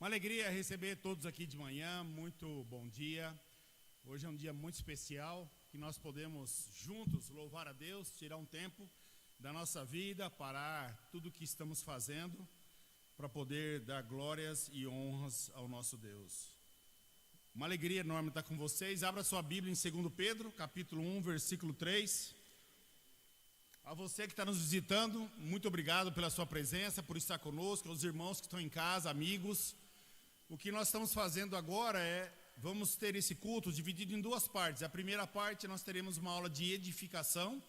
Uma alegria receber todos aqui de manhã, muito bom dia. Hoje é um dia muito especial, que nós podemos juntos louvar a Deus, tirar um tempo da nossa vida, parar tudo o que estamos fazendo, para poder dar glórias e honras ao nosso Deus. Uma alegria enorme estar com vocês. Abra sua Bíblia em 2 Pedro, capítulo 1, versículo 3. A você que está nos visitando, muito obrigado pela sua presença, por estar conosco, aos irmãos que estão em casa, amigos. O que nós estamos fazendo agora vamos ter esse culto dividido em duas partes. A primeira parte nós teremos uma aula de edificação,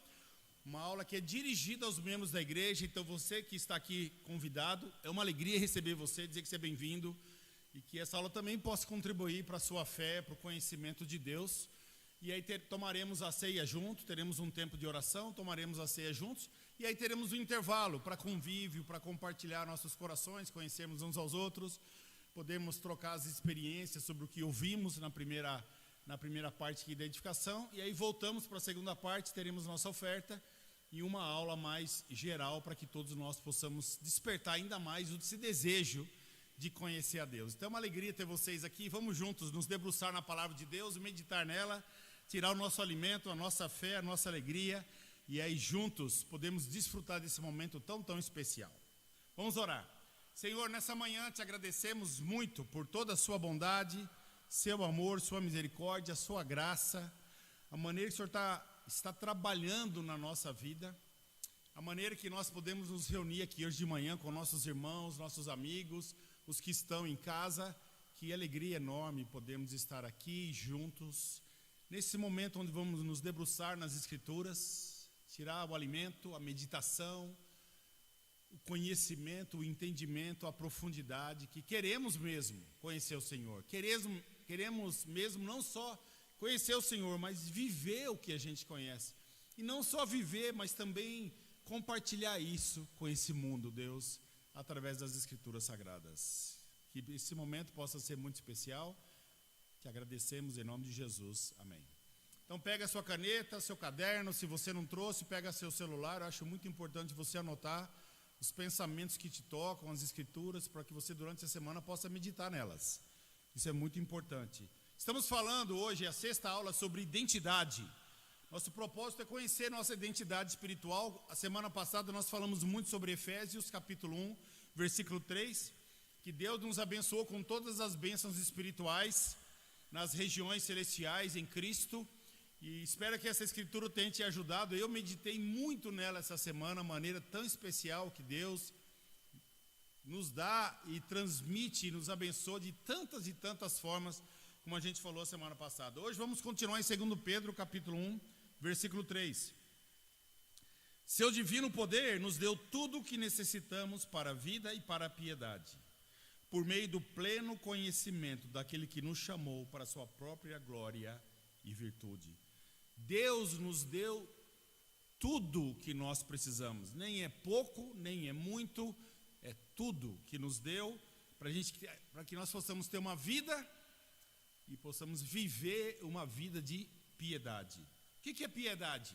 uma aula que é dirigida aos membros da igreja. Então você que está aqui convidado, é uma alegria receber você, dizer que você é bem-vindo e que essa aula também possa contribuir para a sua fé, para o conhecimento de Deus. E aí tomaremos a ceia junto, teremos um tempo de oração, tomaremos a ceia juntos. E aí teremos um intervalo para convívio, para compartilhar nossos corações, conhecermos uns aos outros. Podemos trocar as experiências sobre o que ouvimos na primeira parte aqui da edificação. E aí voltamos para a segunda parte, teremos nossa oferta e uma aula mais geral para que todos nós possamos despertar ainda mais esse desejo de conhecer a Deus. Então é uma alegria ter vocês aqui. Vamos juntos nos debruçar na palavra de Deus, meditar nela, tirar o nosso alimento, a nossa fé, a nossa alegria. E aí juntos podemos desfrutar desse momento tão especial. Vamos orar. Senhor, nessa manhã te agradecemos muito por toda a sua bondade, seu amor, sua misericórdia, sua graça, a maneira que o Senhor está trabalhando na nossa vida, a maneira que nós podemos nos reunir aqui hoje de manhã com nossos irmãos, nossos amigos, os que estão em casa. Que alegria enorme podemos estar aqui juntos, nesse momento onde vamos nos debruçar nas Escrituras, tirar o alimento, a meditação, o conhecimento, o entendimento, a profundidade, que queremos mesmo conhecer o Senhor. Queremos mesmo não só conhecer o Senhor, mas viver o que a gente conhece. E não só viver, mas também compartilhar isso com esse mundo, Deus, através das Escrituras Sagradas. Que esse momento possa ser muito especial. Te agradecemos em nome de Jesus. Amém. Então pega a sua caneta, seu caderno. Se você não trouxe, pega seu celular. Eu acho muito importante você anotar os pensamentos que te tocam, as Escrituras, para que você durante a semana possa meditar nelas. Isso é muito importante. Estamos falando hoje, a sexta aula, sobre identidade. Nosso propósito é conhecer nossa identidade espiritual. A semana passada nós falamos muito sobre Efésios, capítulo 1, versículo 3, que Deus nos abençoou com todas as bênçãos espirituais nas regiões celestiais em Cristo. E espero que essa escritura tenha te ajudado. Eu meditei muito nela essa semana, maneira tão especial que Deus nos dá e transmite e nos abençoa de tantas e tantas formas, como a gente falou a semana passada. Hoje vamos continuar em 2 Pedro, capítulo 1, versículo 3. Seu divino poder nos deu tudo o que necessitamos para a vida e para a piedade, por meio do pleno conhecimento daquele que nos chamou para a sua própria glória e virtude. Deus nos deu tudo o que nós precisamos, nem é pouco, nem é muito, é tudo que nos deu para que nós possamos ter uma vida e possamos viver uma vida de piedade. O que é piedade?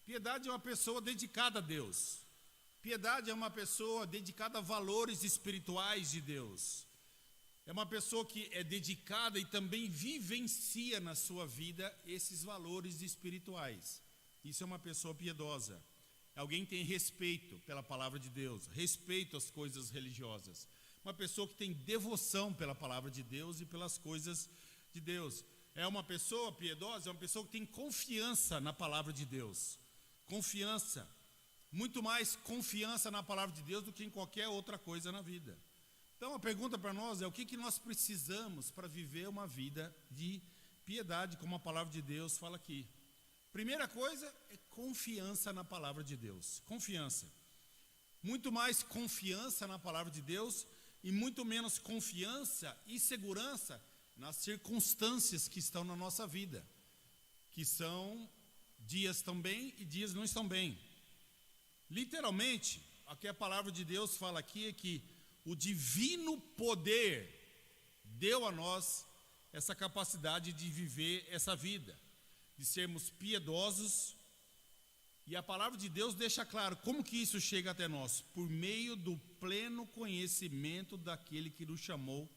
Piedade é uma pessoa dedicada a Deus. Piedade é uma pessoa dedicada a valores espirituais de Deus. É uma pessoa que é dedicada e também vivencia na sua vida esses valores espirituais. Isso é uma pessoa piedosa. Alguém que tem respeito pela palavra de Deus, respeito às coisas religiosas. Uma pessoa que tem devoção pela palavra de Deus e pelas coisas de Deus. É uma pessoa piedosa, é uma pessoa que tem confiança na palavra de Deus. Confiança. Muito mais confiança na palavra de Deus do que em qualquer outra coisa na vida. Então a pergunta para nós é: o que nós precisamos para viver uma vida de piedade, como a palavra de Deus fala aqui? Primeira coisa é confiança na palavra de Deus. Confiança. Muito mais confiança na palavra de Deus e muito menos confiança e segurança nas circunstâncias que estão na nossa vida, que são dias estão bem e dias não estão bem. Literalmente, o que a palavra de Deus fala aqui é que o divino poder deu a nós essa capacidade de viver essa vida, de sermos piedosos. E a palavra de Deus deixa claro como que isso chega até nós: por meio do pleno conhecimento daquele que nos chamou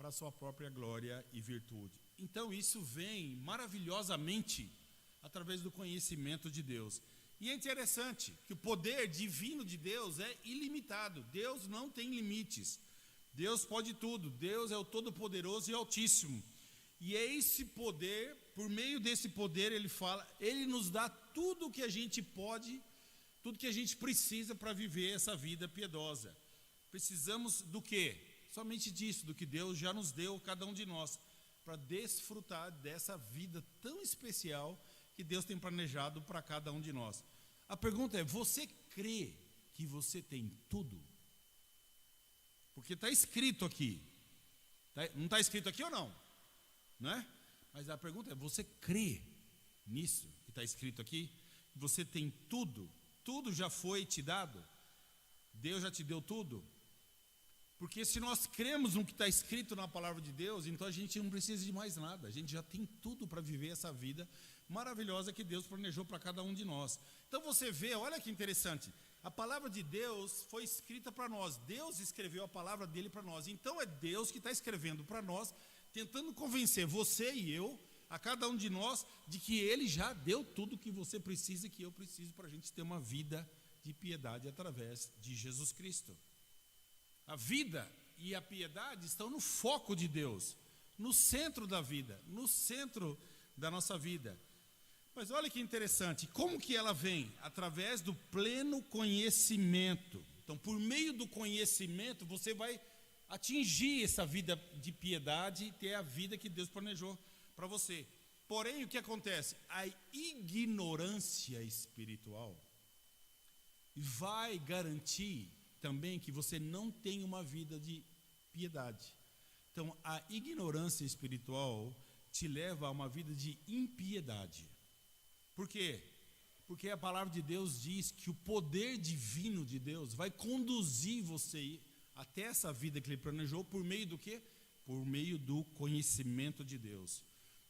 para a sua própria glória e virtude. Então isso vem maravilhosamente através do conhecimento de Deus. E é interessante que o poder divino de Deus é ilimitado. Deus não tem limites. Deus pode tudo. Deus é o Todo-Poderoso e Altíssimo. E é esse poder, por meio desse poder, Ele nos dá tudo o que a gente pode, tudo que a gente precisa para viver essa vida piedosa. Precisamos do quê? Somente disso, do que Deus já nos deu, cada um de nós, para desfrutar dessa vida tão especial que Deus tem planejado para cada um de nós. A pergunta é, você crê que você tem tudo? Porque está escrito aqui. Não está escrito aqui ou não? Não é? Mas a pergunta é, você crê nisso que está escrito aqui? Você tem tudo? Tudo já foi te dado? Deus já te deu tudo? Porque se nós cremos no que está escrito na palavra de Deus, então a gente não precisa de mais nada. A gente já tem tudo para viver essa vida maravilhosa que Deus planejou para cada um de nós. Então você vê, olha que interessante, a palavra de Deus foi escrita para nós. Deus escreveu a palavra dele para nós. Então é Deus que está escrevendo para nós, tentando convencer você e eu, a cada um de nós, de que Ele já deu tudo que você precisa e que eu preciso para a gente ter uma vida de piedade através de Jesus Cristo. A vida e a piedade estão no foco de Deus, no centro da vida, no centro da nossa vida. Mas olha que interessante, como que ela vem? Através do pleno conhecimento. Então, por meio do conhecimento, você vai atingir essa vida de piedade e ter a vida que Deus planejou para você. Porém, o que acontece? A ignorância espiritual vai garantir também que você não tem uma vida de piedade. Então, a ignorância espiritual te leva a uma vida de impiedade. Por quê? Porque a palavra de Deus diz que o poder divino de Deus vai conduzir você até essa vida que Ele planejou por meio do quê? Por meio do conhecimento de Deus.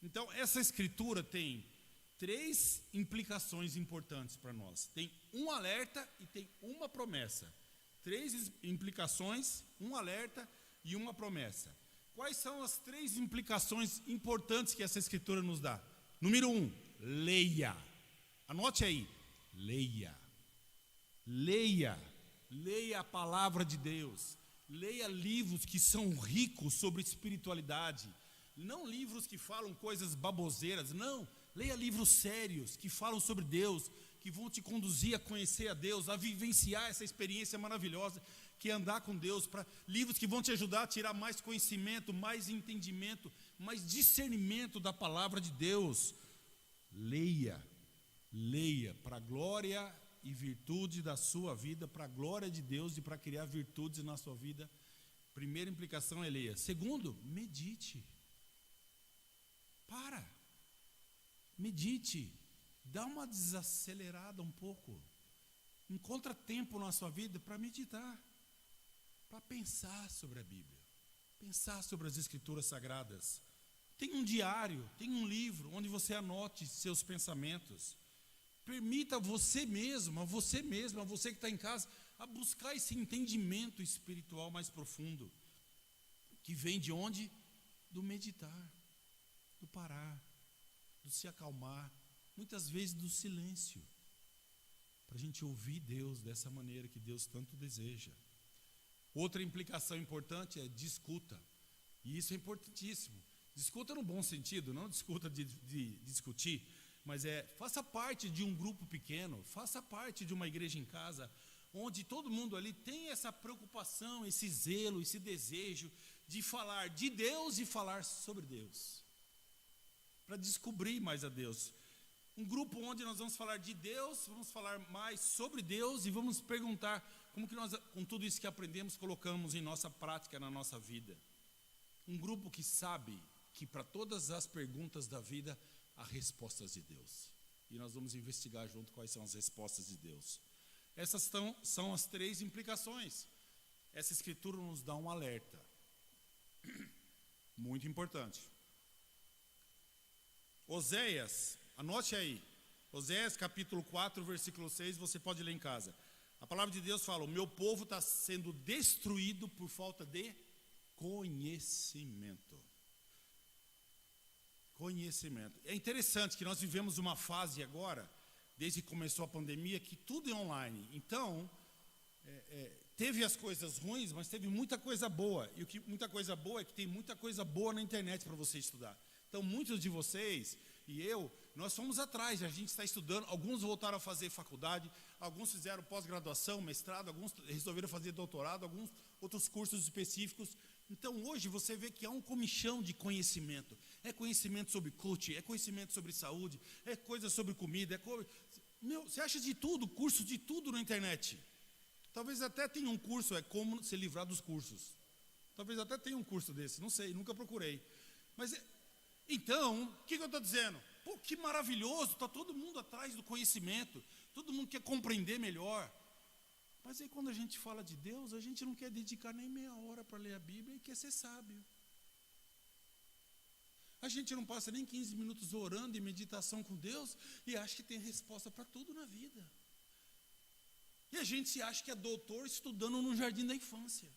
Então, essa escritura tem 3 implicações importantes para nós. Tem um alerta e tem uma promessa. 3 implicações, um alerta e uma promessa. Quais são as 3 implicações importantes que essa escritura nos dá? Número 1, leia. Anote aí, leia. Leia. Leia a palavra de Deus. Leia livros que são ricos sobre espiritualidade. Não livros que falam coisas baboseiras, não. Leia livros sérios que falam sobre Deus, que vão te conduzir a conhecer a Deus, a vivenciar essa experiência maravilhosa que é andar com Deus, para livros que vão te ajudar a tirar mais conhecimento, mais entendimento, mais discernimento da palavra de Deus. Leia, leia, para a glória e virtude da sua vida, para a glória de Deus e para criar virtudes na sua vida. Primeira implicação é leia. Segundo, medite. Medite. Dá uma desacelerada um pouco. Encontra tempo na sua vida para meditar, para pensar sobre a Bíblia, pensar sobre as Escrituras Sagradas. Tem um diário, tem um livro onde você anote seus pensamentos. Permita a você mesmo, você que está em casa, a buscar esse entendimento espiritual mais profundo, que vem de onde? Do meditar, do parar, do se acalmar, muitas vezes do silêncio, para a gente ouvir Deus dessa maneira que Deus tanto deseja. Outra implicação importante é discuta, e isso é importantíssimo. Discuta no bom sentido, não discuta de discutir, mas faça parte de um grupo pequeno, faça parte de uma igreja em casa, onde todo mundo ali tem essa preocupação, esse zelo, esse desejo de falar de Deus e falar sobre Deus, para descobrir mais a Deus. Um grupo onde nós vamos falar de Deus, vamos falar mais sobre Deus e vamos perguntar como que nós, com tudo isso que aprendemos, colocamos em nossa prática, na nossa vida. Um grupo que sabe que para todas as perguntas da vida, há respostas de Deus. E nós vamos investigar junto quais são as respostas de Deus. Essas são as 3 implicações. Essa escritura nos dá um alerta. Muito importante. Oséias, anote aí. Oséias capítulo 4, versículo 6, você pode ler em casa. A palavra de Deus fala, o meu povo está sendo destruído por falta de conhecimento. Conhecimento. É interessante que nós vivemos uma fase agora, desde que começou a pandemia, que tudo é online. Então, teve as coisas ruins, mas teve muita coisa boa. E muita coisa boa é que tem muita coisa boa na internet para você estudar. Então, muitos de vocês e eu, nós fomos atrás, a gente está estudando. Alguns voltaram a fazer faculdade, alguns fizeram pós-graduação, mestrado, alguns resolveram fazer doutorado, alguns outros cursos específicos. Então, hoje, você vê que há um comichão de conhecimento. É conhecimento sobre coaching, é conhecimento sobre saúde, é coisa sobre comida. Você acha de tudo, curso de tudo na internet. Talvez até tenha um curso, é como se livrar dos cursos. Talvez até tenha um curso desse, não sei, nunca procurei. Mas, então, o que eu estou dizendo? Pô, que maravilhoso, está todo mundo atrás do conhecimento, todo mundo quer compreender melhor. Mas aí quando a gente fala de Deus, a gente não quer dedicar nem meia hora para ler a Bíblia e quer ser sábio. A gente não passa nem 15 minutos orando em meditação com Deus e acha que tem resposta para tudo na vida. E a gente se acha que é doutor estudando no jardim da infância.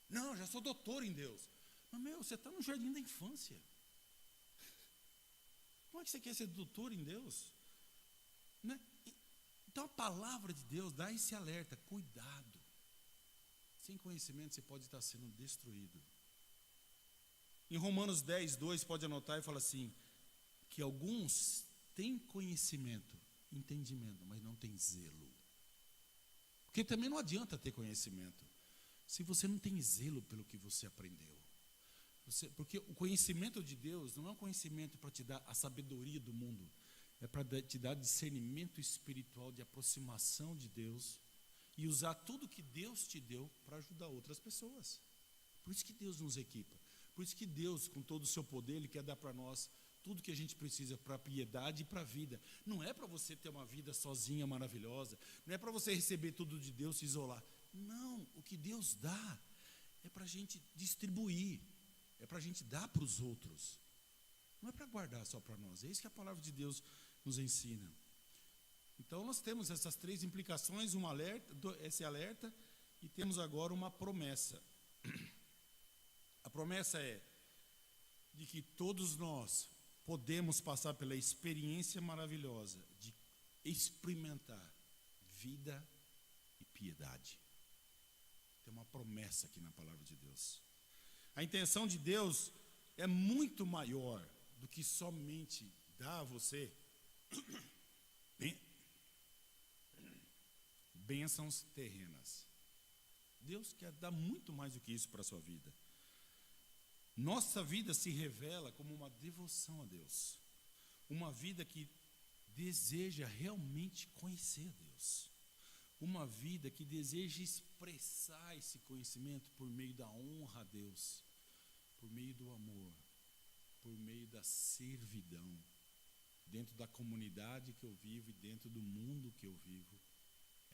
Não, já sou doutor em Deus. Mas, você está no jardim da infância. Como é que você quer ser doutor em Deus? Né? Então a palavra de Deus dá esse alerta, cuidado. Sem conhecimento você pode estar sendo destruído. Em Romanos 10, 2, pode anotar e fala assim, que alguns têm conhecimento, entendimento, mas não têm zelo. Porque também não adianta ter conhecimento, se você não tem zelo pelo que você aprendeu. Porque o conhecimento de Deus não é um conhecimento para te dar a sabedoria do mundo, é para te dar discernimento espiritual de aproximação de Deus e usar tudo que Deus te deu para ajudar outras pessoas. Por isso que Deus nos equipa. Por isso que Deus, com todo o seu poder, Ele quer dar para nós tudo que a gente precisa para a piedade e para a vida. Não é para você ter uma vida sozinha maravilhosa, não é para você receber tudo de Deus e se isolar. Não, o que Deus dá é para a gente distribuir, é para a gente dar para os outros. Não é para guardar só para nós, é isso que a palavra de Deus nos ensina. Então nós temos essas três implicações, esse alerta, e temos agora uma promessa. A promessa é de que todos nós podemos passar pela experiência maravilhosa de experimentar vida e piedade. Tem uma promessa aqui na palavra de Deus. A intenção de Deus é muito maior do que somente dar a você bênçãos terrenas. Deus quer dar muito mais do que isso para a sua vida. Nossa vida se revela como uma devoção a Deus. Uma vida que deseja realmente conhecer a Deus. Uma vida que deseja expressar esse conhecimento por meio da honra a Deus, por meio do amor, por meio da servidão, dentro da comunidade que eu vivo e dentro do mundo que eu vivo.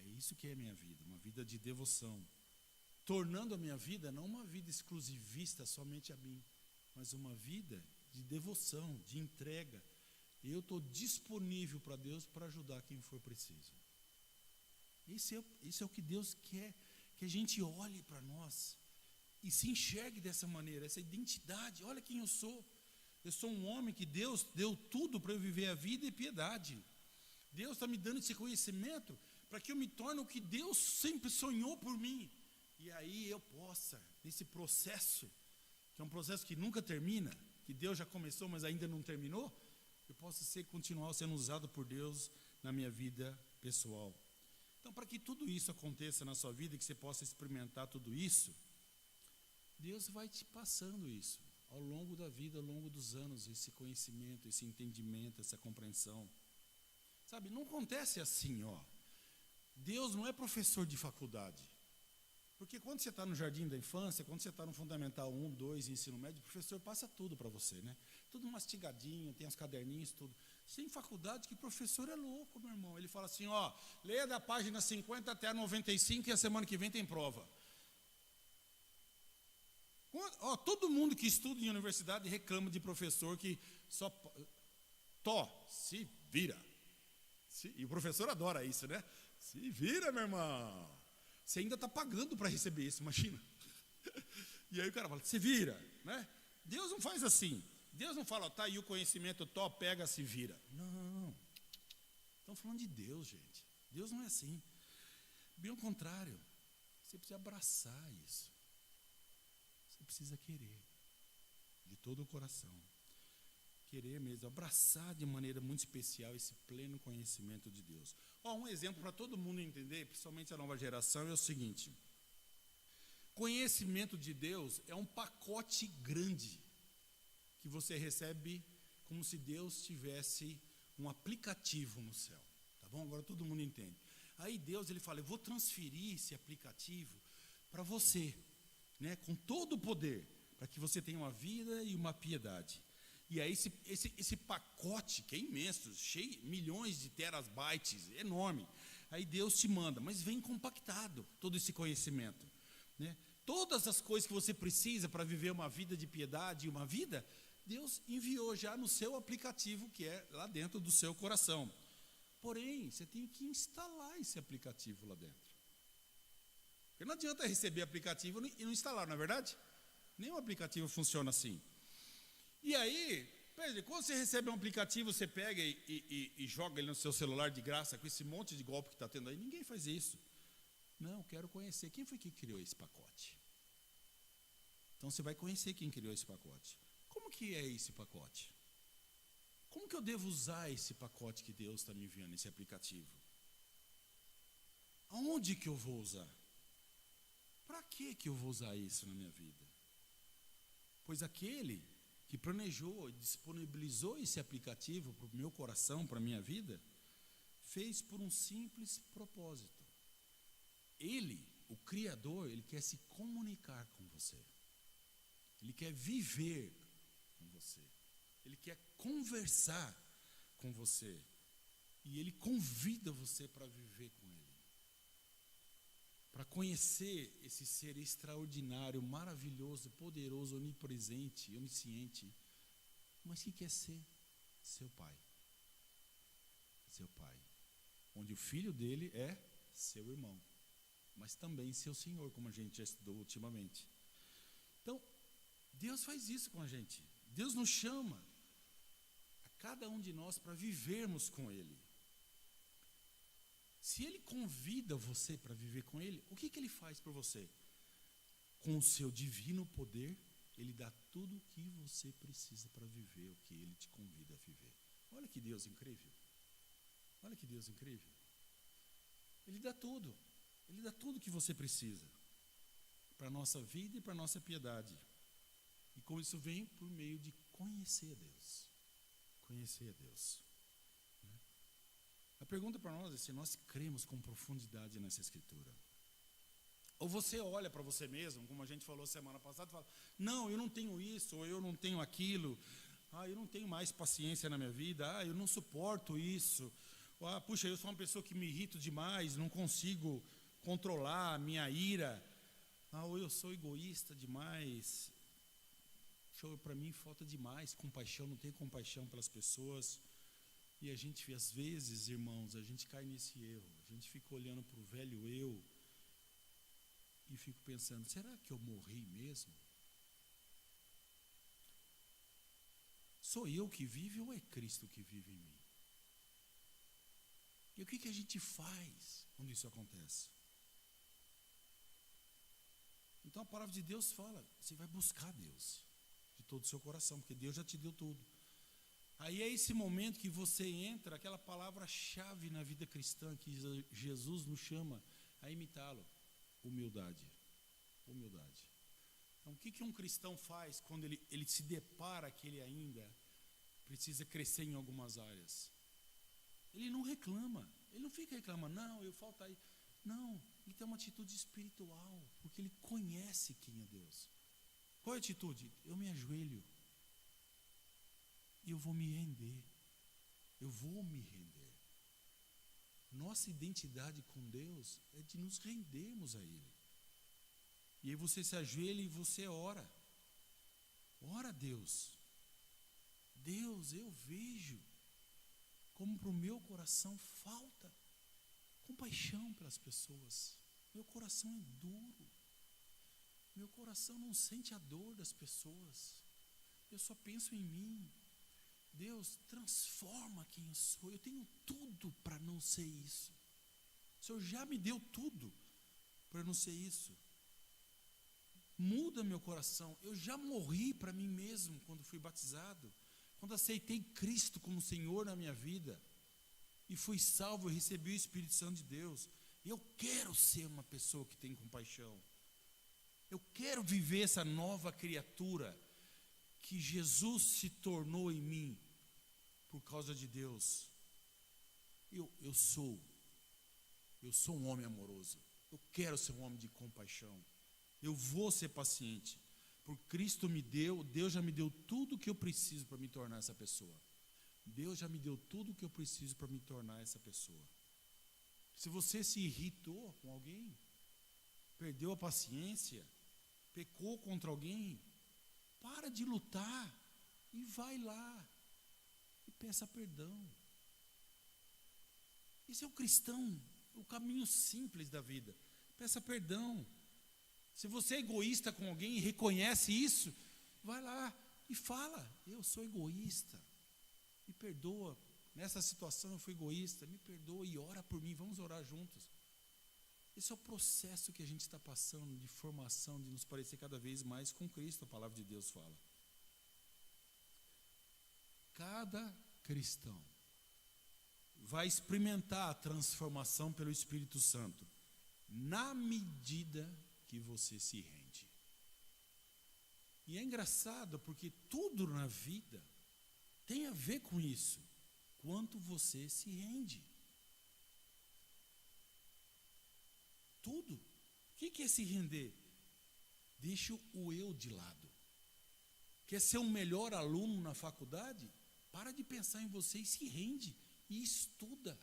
É isso que é a minha vida, uma vida de devoção. Tornando a minha vida não uma vida exclusivista somente a mim, mas uma vida de devoção, de entrega. Eu estou disponível para Deus para ajudar quem for preciso. Esse é o que Deus quer, que a gente olhe para nós e se enxergue dessa maneira, essa identidade. Olha quem eu sou. Eu sou um homem que Deus deu tudo para eu viver a vida e piedade. Deus está me dando esse conhecimento para que eu me torne o que Deus sempre sonhou por mim. E aí eu possa, nesse processo, que é um processo que nunca termina, que Deus já começou, mas ainda não terminou, eu possa continuar sendo usado por Deus na minha vida pessoal. Então, para que tudo isso aconteça na sua vida, que você possa experimentar tudo isso, Deus vai te passando isso, ao longo da vida, ao longo dos anos, esse conhecimento, esse entendimento, essa compreensão. Sabe, não acontece assim, ó. Deus não é professor de faculdade. Porque quando você está no jardim da infância, quando você está no Fundamental 1, 2, ensino médio, o professor passa tudo para você, né? Tudo mastigadinho, tem os caderninhos, tudo. Sem faculdade, que professor é louco, meu irmão. Ele fala assim, ó, leia da página 50 até a 95 e a semana que vem tem prova. Ó, todo mundo que estuda em universidade reclama de professor que só... se vira. E o professor adora isso, né? Se vira, meu irmão. Você ainda está pagando para receber isso, imagina. E aí o cara fala, se vira, né? Deus não faz assim. Deus não fala, tá aí o conhecimento, pega, se vira. Não. Estamos falando de Deus, gente. Deus não é assim. Bem ao contrário. Você precisa abraçar isso. Você precisa querer. De todo o coração. Querer mesmo, abraçar de maneira muito especial esse pleno conhecimento de Deus. Um exemplo para todo mundo entender, principalmente a nova geração, é o seguinte. Conhecimento de Deus é um pacote grande que você recebe como se Deus tivesse um aplicativo no céu. Tá bom? Agora todo mundo entende. Aí Deus, ele fala, eu vou transferir esse aplicativo para você, né, com todo o poder, para que você tenha uma vida e uma piedade. E aí esse pacote, que é imenso, cheio, milhões de terabytes, enorme. Aí Deus te manda, mas vem compactado todo esse conhecimento, né? Todas as coisas que você precisa para viver uma vida de piedade e uma vida, Deus enviou já no seu aplicativo, que é lá dentro do seu coração. Porém, você tem que instalar esse aplicativo lá dentro. Porque não adianta receber aplicativo e não instalar, não é verdade? Nenhum aplicativo funciona assim. E aí, quando você recebe um aplicativo, você pega e joga ele no seu celular de graça, com esse monte de golpe que está tendo aí. Ninguém faz isso. Não, quero conhecer. Quem foi que criou esse pacote? Então você vai conhecer quem criou esse pacote. Como que é esse pacote? Como que eu devo usar esse pacote que Deus está me enviando, esse aplicativo? Aonde que eu vou usar? Para que eu vou usar isso na minha vida? Pois aquele que planejou e disponibilizou esse aplicativo para o meu coração, para a minha vida, fez por um simples propósito. Ele, o Criador, ele quer se comunicar com você. Ele quer viver com você. Ele quer conversar com você. E ele convida você para viver com ele. Para conhecer esse ser extraordinário, maravilhoso, poderoso, onipresente, onisciente, mas que quer ser seu pai. Seu pai. Onde o filho dele é seu irmão, mas também seu Senhor, como a gente já estudou ultimamente. Então, Deus faz isso com a gente. Deus nos chama, a cada um de nós, para vivermos com Ele. Se Ele convida você para viver com Ele, o que Ele faz por você? Com o seu divino poder, Ele dá tudo o que você precisa para viver o que Ele te convida a viver. Olha que Deus incrível. Olha que Deus incrível. Ele dá tudo. Ele dá tudo o que você precisa para a nossa vida e para a nossa piedade. E com isso vem por meio de conhecer a Deus. Conhecer a Deus. A pergunta para nós é se nós cremos com profundidade nessa escritura. Ou você olha para você mesmo, como a gente falou semana passada, e fala, não, eu não tenho isso, ou eu não tenho aquilo, eu não tenho mais paciência na minha vida, eu não suporto isso, puxa, eu sou uma pessoa que me irrito demais, não consigo controlar a minha ira, ou eu sou egoísta demais, para mim falta demais compaixão, não tenho compaixão pelas pessoas. E a gente, às vezes, irmãos, a gente cai nesse erro. A gente fica olhando para o velho eu e fico pensando, será que eu morri mesmo? Sou eu que vive ou é Cristo que vive em mim? E o que a gente faz quando isso acontece? Então a palavra de Deus fala, você vai buscar Deus de todo o seu coração, porque Deus já te deu tudo. Aí é esse momento que você entra, aquela palavra-chave na vida cristã que Jesus nos chama a imitá-lo, humildade. Humildade. Então o que um cristão faz quando ele se depara que ele ainda precisa crescer em algumas áreas? Ele não reclama, ele não fica reclamando, não, eu falta aí. Não, ele tem uma atitude espiritual, porque ele conhece quem é Deus. Qual é a atitude? Eu me ajoelho. E eu vou me render. Eu vou me render. Nossa identidade com Deus é de nos rendermos a Ele. E aí você se ajoelha e você ora. Ora a Deus. Deus, eu vejo como para o meu coração falta compaixão pelas pessoas. Meu coração é duro. Meu coração não sente a dor das pessoas. Eu só penso em mim. Deus, transforma quem eu sou. Eu tenho tudo para não ser isso. O Senhor já me deu tudo para não ser isso. Muda meu coração. Eu já morri para mim mesmo quando fui batizado. Quando aceitei Cristo como Senhor na minha vida. E fui salvo e recebi o Espírito Santo de Deus. Eu quero ser uma pessoa que tem compaixão. Eu quero viver essa nova criatura que Jesus se tornou em mim por causa de Deus. Eu sou um homem amoroso. Eu quero ser um homem de compaixão. Eu vou ser paciente. Por Cristo me deu, Deus já me deu tudo o que eu preciso para me tornar essa pessoa. Deus já me deu tudo o que eu preciso para me tornar essa pessoa. Se você se irritou com alguém, perdeu a paciência, pecou contra alguém, para de lutar e vai lá e peça perdão. Esse é o cristão, o caminho simples da vida. Peça perdão. Se você é egoísta com alguém e reconhece isso, vai lá e fala: eu sou egoísta, me perdoa, nessa situação eu fui egoísta, me perdoa e ora por mim, vamos orar juntos. Esse é o processo que a gente está passando de formação, de nos parecer cada vez mais com Cristo, a palavra de Deus fala. Cada cristão vai experimentar a transformação pelo Espírito Santo na medida que você se rende. E é engraçado porque tudo na vida tem a ver com isso, quanto você se rende. Tudo. O que é se render? Deixa o eu de lado. Quer ser um melhor aluno na faculdade? Para de pensar em você e se rende. E estuda.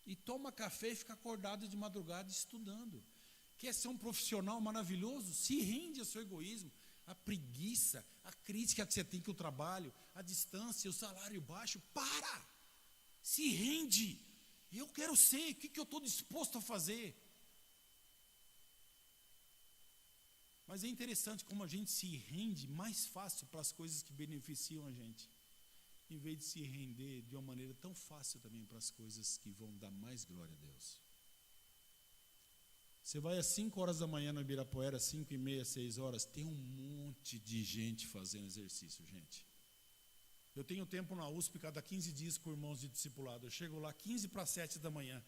E toma café e fica acordado de madrugada estudando. Quer ser um profissional maravilhoso? Se rende ao seu egoísmo, a preguiça, a crítica que você tem com o trabalho, a distância, o salário baixo. Para! Se rende. Eu quero ser. O que eu estou disposto a fazer? Mas é interessante como a gente se rende mais fácil para as coisas que beneficiam a gente, em vez de se render de uma maneira tão fácil também para as coisas que vão dar mais glória a Deus. Você vai às 5 horas da manhã no Ibirapuera, 5h30, 6 horas, tem um monte de gente fazendo exercício, gente. Eu tenho tempo na USP cada 15 dias com irmãos de discipulado. Eu chego lá 15 para 7 da manhã.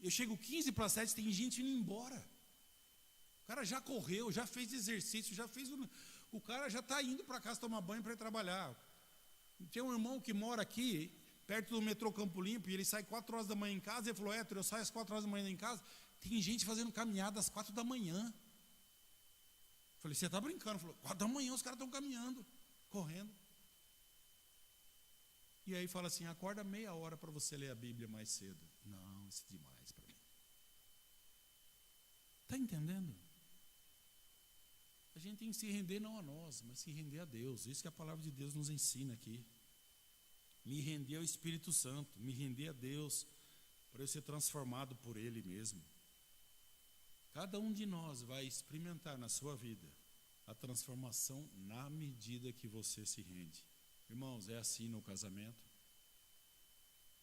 Eu chego 15 para 7, tem gente indo embora. O cara já correu, já fez exercício, já fez. O cara já está indo para casa tomar banho para ir trabalhar. Tem um irmão que mora aqui, perto do metrô Campo Limpo, e ele sai 4 horas da manhã em casa. Ele falou: Héctor, eu saio às 4 horas da manhã em casa. Tem gente fazendo caminhada às 4 da manhã. Eu falei: você está brincando? Ele falou: 4 da manhã os caras estão caminhando, correndo. E aí fala assim: acorda meia hora para você ler a Bíblia mais cedo. Não, isso é demais para mim. Está entendendo? A gente tem que se render não a nós, mas se render a Deus. Isso que a palavra de Deus nos ensina aqui. Me render ao Espírito Santo, me render a Deus, para eu ser transformado por Ele mesmo. Cada um de nós vai experimentar na sua vida a transformação na medida que você se rende. Irmãos, é assim no casamento,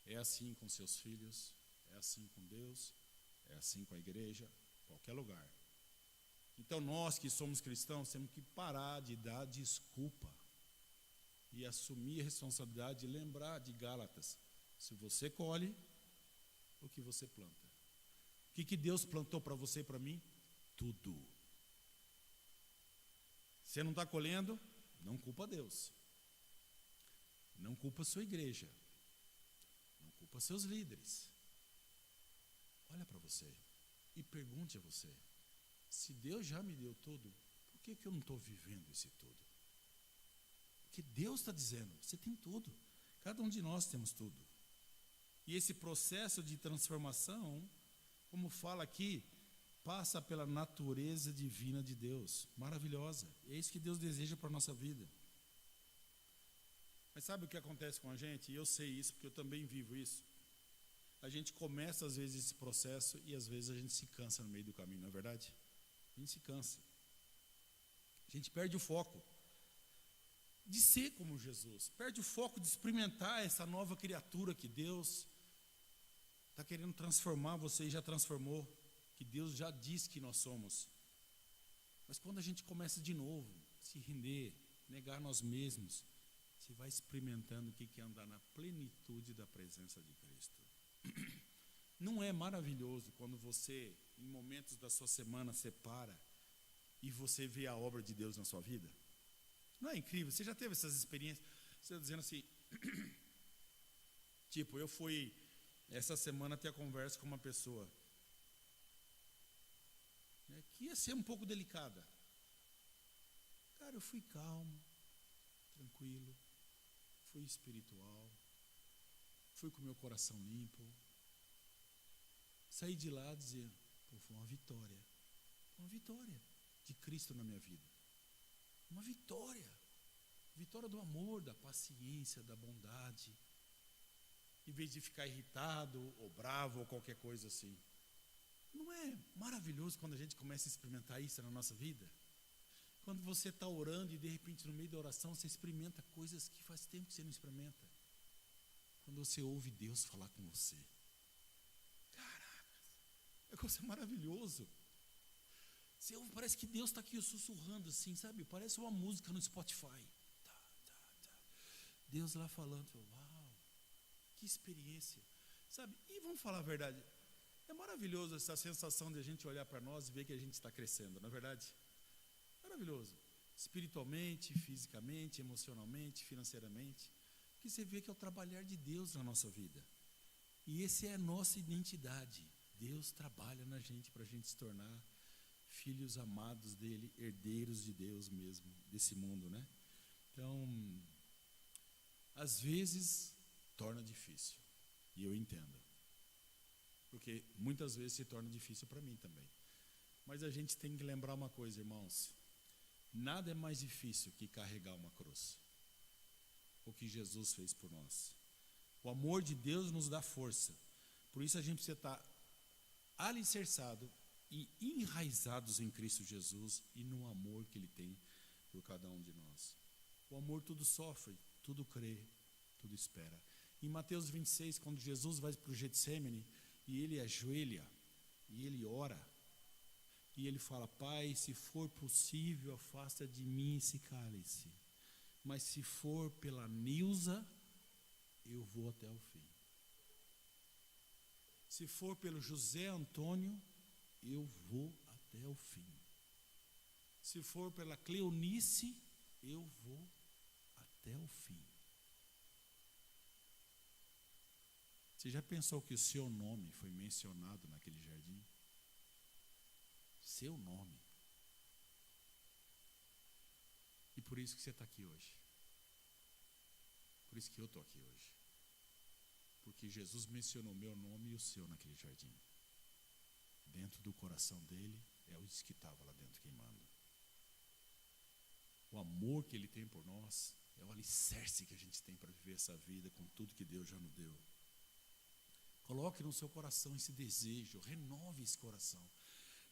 é assim com seus filhos, é assim com Deus, é assim com a igreja, qualquer lugar. Então nós que somos cristãos temos que parar de dar desculpa e assumir a responsabilidade e lembrar de Gálatas: se você colhe o que você planta. O que Deus plantou para você e para mim? Tudo. Você não está colhendo? Não culpa Deus. Não culpa sua igreja. Não culpa seus líderes. Olha para você e pergunte a você: se Deus já me deu tudo, por que eu não estou vivendo esse tudo? Porque Deus está dizendo: você tem tudo. Cada um de nós temos tudo. E esse processo de transformação, como fala aqui, passa pela natureza divina de Deus, maravilhosa. É isso que Deus deseja para a nossa vida. Mas sabe o que acontece com a gente? E eu sei isso, porque eu também vivo isso. A gente começa às vezes esse processo e às vezes a gente se cansa no meio do caminho, não é verdade? A gente se cansa. A gente perde o foco de ser como Jesus, perde o foco de experimentar essa nova criatura que Deus está querendo transformar você e já transformou, que Deus já disse que nós somos. Mas quando a gente começa de novo, se render, negar nós mesmos, você vai experimentando o que é andar na plenitude da presença de Cristo. Não é maravilhoso quando você, em momentos da sua semana, separa e você vê a obra de Deus na sua vida? Não é incrível? Você já teve essas experiências? Você está dizendo assim, tipo, eu fui essa semana ter a conversa com uma pessoa, né, que ia ser um pouco delicada. Cara, eu fui calmo, tranquilo, fui espiritual, fui com o meu coração limpo, saí de lá dizendo, pô, foi uma vitória de Cristo na minha vida. Uma vitória do amor, da paciência, da bondade, em vez de ficar irritado ou bravo ou qualquer coisa assim. Não é maravilhoso quando a gente começa a experimentar isso na nossa vida? Quando você está orando e de repente no meio da oração você experimenta coisas que faz tempo que você não experimenta. Quando você ouve Deus falar com você. Caraca, é coisa maravilhoso. Você ouve, parece que Deus está aqui sussurrando assim, sabe? Parece uma música no Spotify. Deus lá falando, uau, que experiência. Sabe? E vamos falar a verdade, é maravilhoso essa sensação de a gente olhar para nós e ver que a gente está crescendo, não é verdade? Maravilhoso. Espiritualmente, fisicamente, emocionalmente, financeiramente. Que você vê que é o trabalhar de Deus na nossa vida. E essa é a nossa identidade. Deus trabalha na gente para a gente se tornar filhos amados dele, herdeiros de Deus mesmo, desse mundo, né? Então, às vezes, torna difícil. E eu entendo. Porque muitas vezes se torna difícil para mim também. Mas a gente tem que lembrar uma coisa, irmãos. Nada é mais difícil que carregar uma cruz. O que Jesus fez por nós. O amor de Deus nos dá força. Por isso a gente precisa estar alicerçado e enraizados em Cristo Jesus e no amor que Ele tem por cada um de nós. O amor tudo sofre, tudo crê, tudo espera. Em Mateus 26, quando Jesus vai para o Getsêmani e ele ajoelha e ele ora, e ele fala, Pai, se for possível, afasta de mim esse cálice. Mas se for pela Nilza, eu vou até o fim. Se for pelo José Antônio, eu vou até o fim. Se for pela Cleonice, eu vou até o fim. Você já pensou que o seu nome foi mencionado naquele jardim? Seu nome. E por isso que você está aqui hoje. Por isso que eu estou aqui hoje. Porque Jesus mencionou meu nome e o seu naquele jardim. Dentro do coração dele, é o que estava lá dentro queimando. O amor que ele tem por nós é o alicerce que a gente tem para viver essa vida com tudo que Deus já nos deu. Coloque no seu coração esse desejo, renove esse coração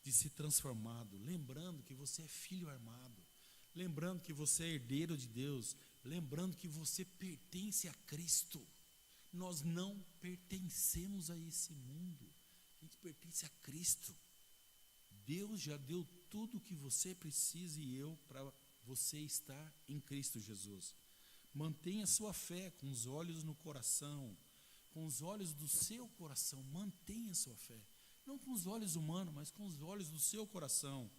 de ser transformado, lembrando que você é filho amado, lembrando que você é herdeiro de Deus, lembrando que você pertence a Cristo. Nós não pertencemos a esse mundo, a gente pertence a Cristo. Deus já deu tudo o que você precisa e eu para você estar em Cristo Jesus. Mantenha sua fé com os olhos no coração, com os olhos do seu coração, mantenha sua fé. Não com os olhos humanos, mas com os olhos do seu coração.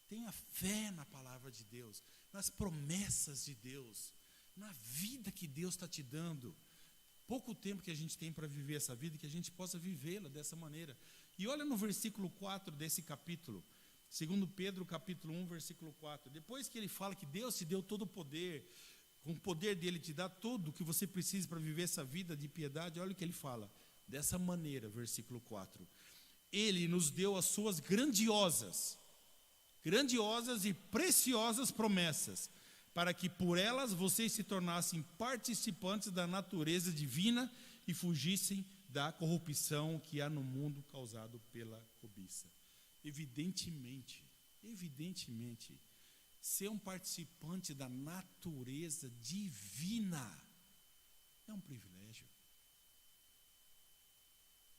Tenha fé na palavra de Deus, nas promessas de Deus, na vida que Deus está te dando. Pouco tempo que a gente tem para viver essa vida, que a gente possa vivê-la dessa maneira. E olha no versículo 4 desse capítulo, 2 Pedro capítulo 1, versículo 4. Depois que ele fala que Deus te deu todo o poder, com o poder dele te dá tudo o que você precisa para viver essa vida de piedade, olha o que ele fala. Dessa maneira, versículo 4. Ele nos deu as suas grandiosas e preciosas promessas, para que por elas vocês se tornassem participantes da natureza divina e fugissem da corrupção que há no mundo causado pela cobiça. Evidentemente, Ser um participante da natureza divina é um privilégio.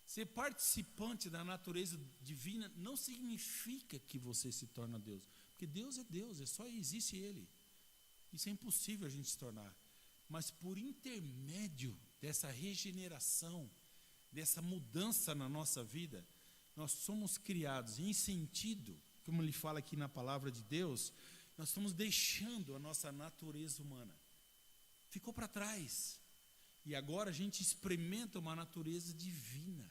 Ser participante da natureza divina não significa que você se torna Deus. Porque Deus, só existe Ele. Isso é impossível a gente se tornar. Mas por intermédio dessa regeneração, dessa mudança na nossa vida, nós somos criados em sentido, como ele fala aqui na palavra de Deus, nós estamos deixando a nossa natureza humana. Ficou para trás. E agora a gente experimenta uma natureza divina.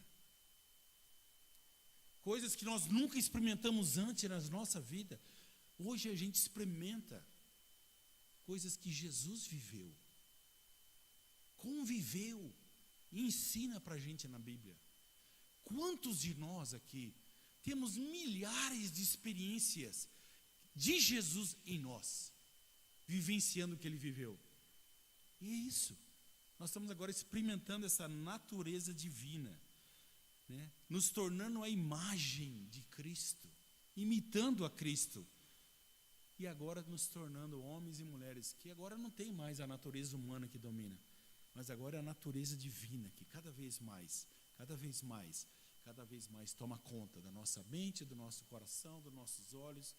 Coisas que nós nunca experimentamos antes na nossa vida. Hoje a gente experimenta coisas que Jesus viveu, conviveu e ensina para a gente na Bíblia. Quantos de nós aqui temos milhares de experiências de Jesus em nós, vivenciando o que Ele viveu? E é isso. Nós estamos agora experimentando essa natureza divina, né? Nos tornando a imagem de Cristo, imitando a Cristo. E agora nos tornando homens e mulheres que agora não tem mais a natureza humana que domina, mas agora é a natureza divina que cada vez mais toma conta da nossa mente, do nosso coração, dos nossos olhos,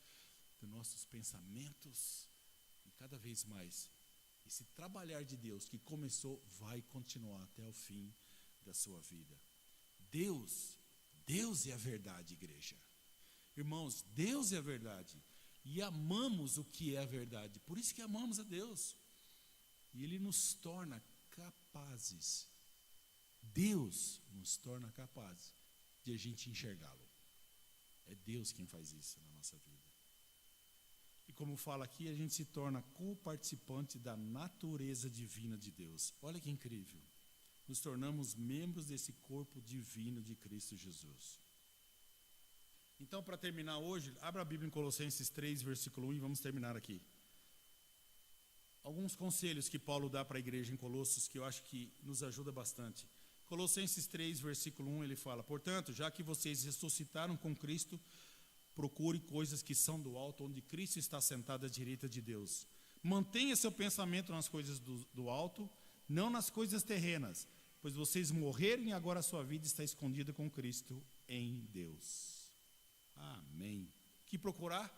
dos nossos pensamentos. E cada vez mais esse trabalhar de Deus que começou vai continuar até o fim da sua vida. Deus é a verdade, igreja. Irmãos, Deus é a verdade. E amamos o que é a verdade. Por isso que amamos a Deus. E Ele nos torna capazes. Deus nos torna capazes de a gente enxergá-lo. É Deus quem faz isso na nossa vida. E como fala aqui, a gente se torna co-participante da natureza divina de Deus. Olha que incrível. Nos tornamos membros desse corpo divino de Cristo Jesus. Então, para terminar hoje, abra a Bíblia em Colossenses 3, versículo 1 e vamos terminar aqui. Alguns conselhos que Paulo dá para a igreja em Colossos que eu acho que nos ajuda bastante. Colossenses 3, versículo 1, ele fala: portanto, já que vocês ressuscitaram com Cristo, procure coisas que são do alto, onde Cristo está sentado à direita de Deus. Mantenha seu pensamento nas coisas do alto, não nas coisas terrenas, pois vocês morreram e agora a sua vida está escondida com Cristo em Deus. Amém. Que procurar?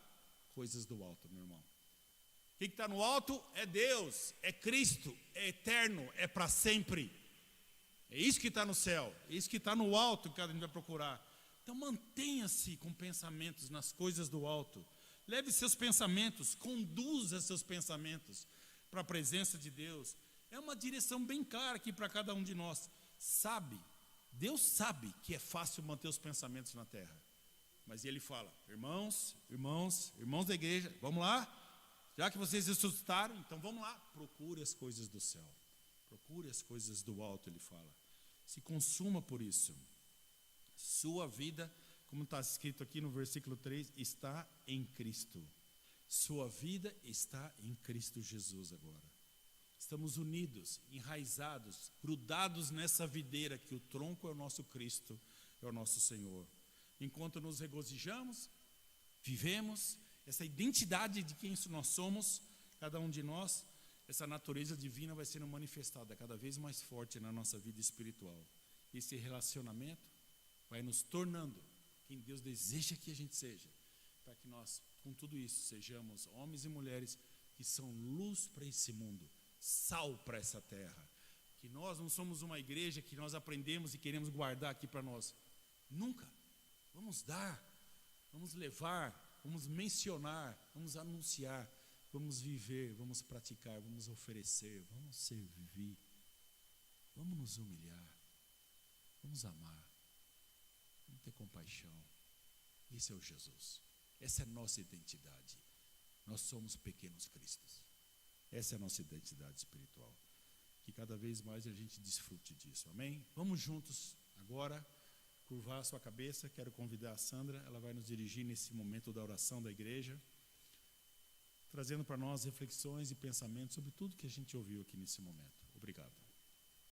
Coisas do alto, meu irmão. O que está no alto é Deus, é Cristo, é eterno, é para sempre. É isso que está no céu, é isso que está no alto que a gente vai procurar. Então mantenha-se com pensamentos nas coisas do alto. Leve seus pensamentos, conduza seus pensamentos para a presença de Deus. É uma direção bem clara aqui para cada um de nós. Deus sabe que é fácil manter os pensamentos na terra. Mas Ele fala: irmãos da igreja, vamos lá? Já que vocês ressuscitaram, então vamos lá. Procure as coisas do céu. Procure as coisas do alto, Ele fala. Se consuma por isso. Sua vida, como está escrito aqui no versículo 3, está em Cristo. Sua vida está em Cristo Jesus agora. Estamos unidos, enraizados, grudados nessa videira que o tronco é o nosso Cristo, é o nosso Senhor. Enquanto nos regozijamos, vivemos essa identidade de quem nós somos, cada um de nós, essa natureza divina vai sendo manifestada cada vez mais forte na nossa vida espiritual. Esse relacionamento vai nos tornando quem Deus deseja que a gente seja, para que nós, com tudo isso, sejamos homens e mulheres que são luz para esse mundo, sal para essa terra. Que nós não somos uma igreja que nós aprendemos e queremos guardar aqui para nós. Nunca. Vamos dar, vamos levar, vamos mencionar, vamos anunciar, vamos viver, vamos praticar, vamos oferecer, vamos servir, vamos nos humilhar, vamos amar, vamos ter compaixão. Esse é o Jesus, essa é a nossa identidade. Nós somos pequenos cristos. Essa é a nossa identidade espiritual. Que cada vez mais a gente desfrute disso, amém? Vamos juntos agora curvar a sua cabeça. Quero convidar a Sandra, ela vai nos dirigir nesse momento da oração da igreja, trazendo para nós reflexões e pensamentos sobre tudo que a gente ouviu aqui nesse momento. Obrigado.